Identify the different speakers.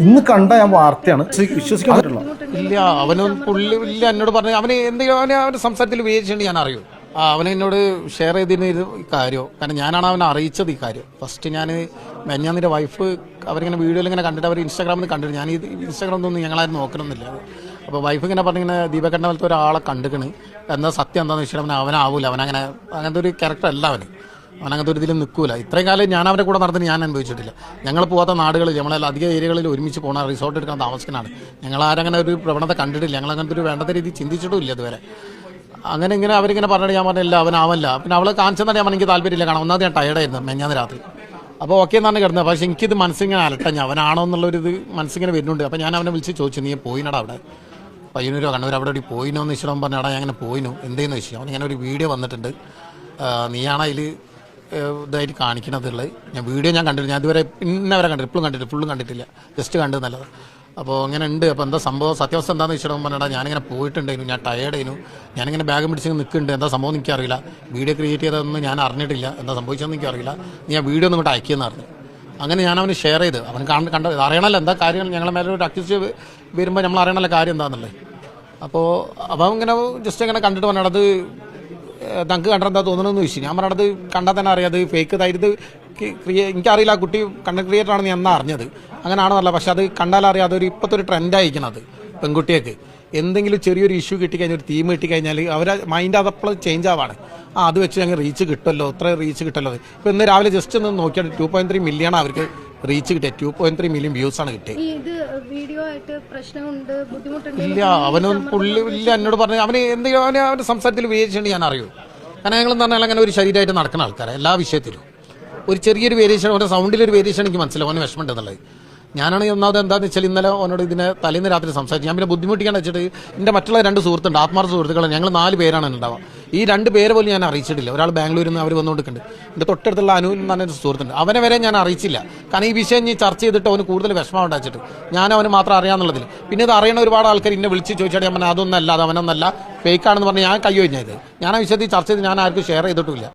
Speaker 1: ഇന്ന് കണ്ട ഞാൻ വാർത്തയാണ്, വിശ്വസിക്കാൻ പറ്റില്ല.
Speaker 2: ഇല്ല, അവനൊന്നും പുള്ളി ഇല്ല എന്നോട് പറഞ്ഞു. അവന് എന്തെങ്കിലും അവന്റെ സംസാരത്തിൽ ഉപയോഗിച്ചിട്ടുണ്ട് ഞാൻ അറിയൂ. അവൻ എന്നോട് ഷെയർ ചെയ്തിരുന്ന ഇത് കാര്യം, കാരണം ഞാനാണ് അവനെ അറിയിച്ചത് ഈ കാര്യം. ഫസ്റ്റ് ഞാൻ മെഞ്ഞാന്നിൻ്റെ വൈഫ് അവരിങ്ങനെ വീഡിയോയിൽ ഇങ്ങനെ കണ്ടിട്ട് അവർ ഇൻസ്റ്റാഗ്രാമിൽ കണ്ടിട്ട്, ഞാൻ ഇത് ഇൻസ്റ്റാഗ്രാമൊന്നും ഞങ്ങളാരും നോക്കണമെന്നില്ല. അപ്പോൾ വൈഫ് ഇങ്ങനെ പറഞ്ഞിങ്ങനെ ദീപകണ്ണ പോലത്തെ ഒരാളെ കണ്ടിക്കണ്, എന്താ സത്യം എന്താണെന്ന് വെച്ചിട്ട് അവനാവൂല, അങ്ങനത്തെ ഒരു ക്യാരക്ടർ അല്ല അവനങ്ങനത്തെ ഒരു ഇതിലും നിൽക്കൂല. ഇത്രയും കാലം ഞാൻ അവരുടെ കൂടെ നടന്നിട്ട് ഞാൻ അനുഭവിച്ചിട്ടില്ല. ഞങ്ങൾ പോകാത്ത നാടുകളിൽ, നമ്മളെല്ലാം അധിക ഏരിയകളിൽ ഒരുമിച്ച് പോകണ റിസോർട്ട് എടുക്കാൻ താമസിക്കാനാണ്. ഞങ്ങളാരങ്ങനെ ഒരു പ്രവണത കണ്ടിട്ടില്ല, ഞങ്ങളങ്ങനത്തെ ഒരു വേണ്ടത്തെ രീതി ചിന്തിച്ചിട്ടും ഇല്ല ഇതുവരെ. അങ്ങനെ ഇങ്ങനെ അവരിങ്ങനെ പറഞ്ഞിട്ട് ഞാൻ പറഞ്ഞില്ല അവനാവല്ല. പിന്നെ അവളെ കാണിച്ചെന്നാൽ ഞാൻ എനിക്ക് താല്പര്യമില്ല, കാരണം ഒന്നാമത് ഞാൻ ടയർഡായിരുന്നു മെഞ്ഞാന്ന് രാത്രി. അപ്പോൾ ഓക്കെ എന്നാണ് കിടന്നത്. പക്ഷേ എനിക്കിത് മനസ്സിങ്ങനെ അലട്ടഞ്ഞ അവനാണോ എന്നുള്ളൊരിത് മനസ്സിങ്ങനെ വരുന്നുണ്ട്. അപ്പോൾ ഞാൻ അവനെ വിളിച്ച് ചോദിച്ചു, നീ പോയിനടാ അവിടെ പയ്യന്നൂരോ കണ്ണൂർ അവിടെ ഒരു പോയിനോ എന്ന് ഇഷ്ടം പറഞ്ഞാടാ ഞാൻ അങ്ങനെ പോയിനു എന്തേന്ന് ചോദിച്ചു. അവൻ ഇങ്ങനെ ഒരു വീഡിയോ വന്നിട്ടുണ്ട്, നീയാണ് അതിൽ ഇതായിട്ട് കാണിക്കണതുള്ളത്. ഞാൻ വീഡിയോ കണ്ടിട്ടില്ല, ഞാൻ ഇതുവരെ ഇന്നവരെ കണ്ടിട്ട് ഇപ്പോഴും കണ്ടിട്ടില്ല, ഫുള്ളും കണ്ടിട്ടില്ല, ജസ്റ്റ് കണ്ടത് നല്ലത്. അപ്പോൾ അങ്ങനെ ഉണ്ട്. അപ്പോൾ എന്താ സംഭവം, സത്യാവസ്ഥ എന്താണെന്ന് വെച്ചിട്ട് പറഞ്ഞാൽ ഞാനിങ്ങനെ പോയിട്ടുണ്ടായിരുന്നു, ഞാൻ ടയേർഡായിരുന്നു, ഞാനിങ്ങനെ ബാഗ് പിടിച്ച് നിൽക്കുന്നുണ്ട്, എന്താ സംഭവം എനിക്കറിയില്ല, വീഡിയോ ക്രിയേറ്റ് ചെയ്തതൊന്നും ഞാൻ അറിഞ്ഞിട്ടില്ല, എന്താ സംഭവിച്ചതെന്ന് എനിക്കറിയില്ല, നീ ആ വീഡിയോ ഒന്നും ഇങ്ങോട്ട് അയക്കുമെന്ന് പറഞ്ഞു. അങ്ങനെ ഞാൻ അവന് ഷെയർ ചെയ്ത്, അവൻ കണ്ട അറിയണമല്ലോ എന്താ കാര്യം, ഞങ്ങളെ മേലെ ഒരു അക്യൂസ് വരുമ്പോൾ നമ്മൾ അറിയണമല്ലോ കാര്യം എന്താണെന്നുള്ളത്. അപ്പോൾ ഇങ്ങനെ ജസ്റ്റ് അങ്ങനെ കണ്ടിട്ട് പറഞ്ഞത് തങ്ങൾക്ക് കണ്ടെന്താ തോന്നണമെന്ന് ചോദിച്ചു. ഞാൻ പറഞ്ഞത് കണ്ടാൽ തന്നെ അറിയാം, അത് ഫേക്ക് ഇതായത് എനിക്കറിയില്ല, കുട്ടി കണ്ടന്റ് ക്രിയേറ്റർ ആണെന്ന് ഞാൻ അറിഞ്ഞത്, അങ്ങനെയാണെന്നല്ല. പക്ഷെ അത് കണ്ടാലറിയാം, അതൊരു ഇപ്പോഴത്തെ ഒരു ട്രെൻഡായിരിക്കണം. അത് പെൺകുട്ടിയൊക്കെ എന്തെങ്കിലും ചെറിയൊരു ഇഷ്യൂ കിട്ടിക്കഴിഞ്ഞാൽ, ഒരു തീം കിട്ടിക്കഴിഞ്ഞാൽ അവരെ മൈൻഡ് അതപ്പോൾ ചേഞ്ച് ആവാണ്. അത് വെച്ച് ഞങ്ങൾ റീച്ച് കിട്ടുമല്ലോ, ഇത്ര റീച്ച് കിട്ടുമല്ലോ. ഇപ്പോൾ ഇന്ന് രാവിലെ ജസ്റ്റ് ഒന്ന് നോക്കിയാൽ 2.3 മില്യൺ അവർക്ക് റീച്ച് കിട്ടിയത്, 2.3 മില്യൺ വ്യൂസാണ് കിട്ടിയത്. ഇല്ല, അവനൊന്നും പുള്ളി ഇല്ല എന്നോട് പറഞ്ഞു. അവന് എന്തെങ്കിലും അവന്റെ സംസാരത്തിൽ വേരിയേഷൻ ഞാൻ അറിയൂ. കാരണം ഞങ്ങൾ എന്ന് പറഞ്ഞാൽ അങ്ങനെ ഒരു ശരീരമായിട്ട് നടക്കുന്ന ആൾക്കാരെ എല്ലാ വിഷയത്തിലും ഒരു ചെറിയൊരു വേരിയേഷൻ, അവൻ്റെ സൗണ്ടിലൊരു വേരിയേഷൻ എനിക്ക് മനസ്സിലാവും, അവന് വിഷമമുണ്ട് എന്നുള്ളത്. ഞാനാണെങ്കിൽ ഒന്നാമത് എന്താണെന്ന് വെച്ചാൽ ഇന്നലെ അവനോട് ഇതിനെ തലേന്ന് രാത്രി സംസാരിച്ചു. ഞാൻ പിന്നെ ബുദ്ധിമുട്ടിക്കാൻ വെച്ചിട്ട് എൻ്റെ മറ്റുള്ള 2 സുഹൃത്തുണ്ട്, ആത്മാർത്ഥ സുഹൃത്തുക്കൾ, ഞങ്ങൾ 4 പേരാണ് ഉണ്ടാവുക. ഈ 2 പേര് പോലും ഞാൻ അറിയിച്ചിട്ടില്ല. ഒരാൾ ബാംഗ്ലൂരിൽ നിന്ന് അവർ വന്നുകൊണ്ടിരിക്കുന്നുണ്ട്, എൻ്റെ തൊട്ടടുത്തുള്ള അനു എന്ന് പറഞ്ഞൊരു സുഹൃത്തുണ്ട്, അവനെ വരെ ഞാൻ അറിയിച്ചില്ല. കാരണം ഈ വിഷയം ഞാൻ ചർച്ച ചെയ്തിട്ട് അവന് കൂടുതൽ വിഷമം ഉണ്ടാച്ചിട്ട് ഞാൻ അവന് മാത്രം അറിയാമെന്നുള്ളതിൽ. പിന്നെ ഇത് അറിയണ ഒരുപാട് ആൾക്കാർ എന്നെ വിളിച്ച് ചോദിച്ചാൽ ഞാൻ അതൊന്നല്ല, അത് അവനൊന്നല്ല, ഫേക്കാണെന്ന് പറഞ്ഞ് ഞാൻ കൈ കഴിഞ്ഞത്. ഞാൻ ആ വിഷയത്തിൽ ചർച്ച ചെയ്ത് ഞാൻ ആർക്കും ഷെയർ ചെയ്തിട്ടില്ല.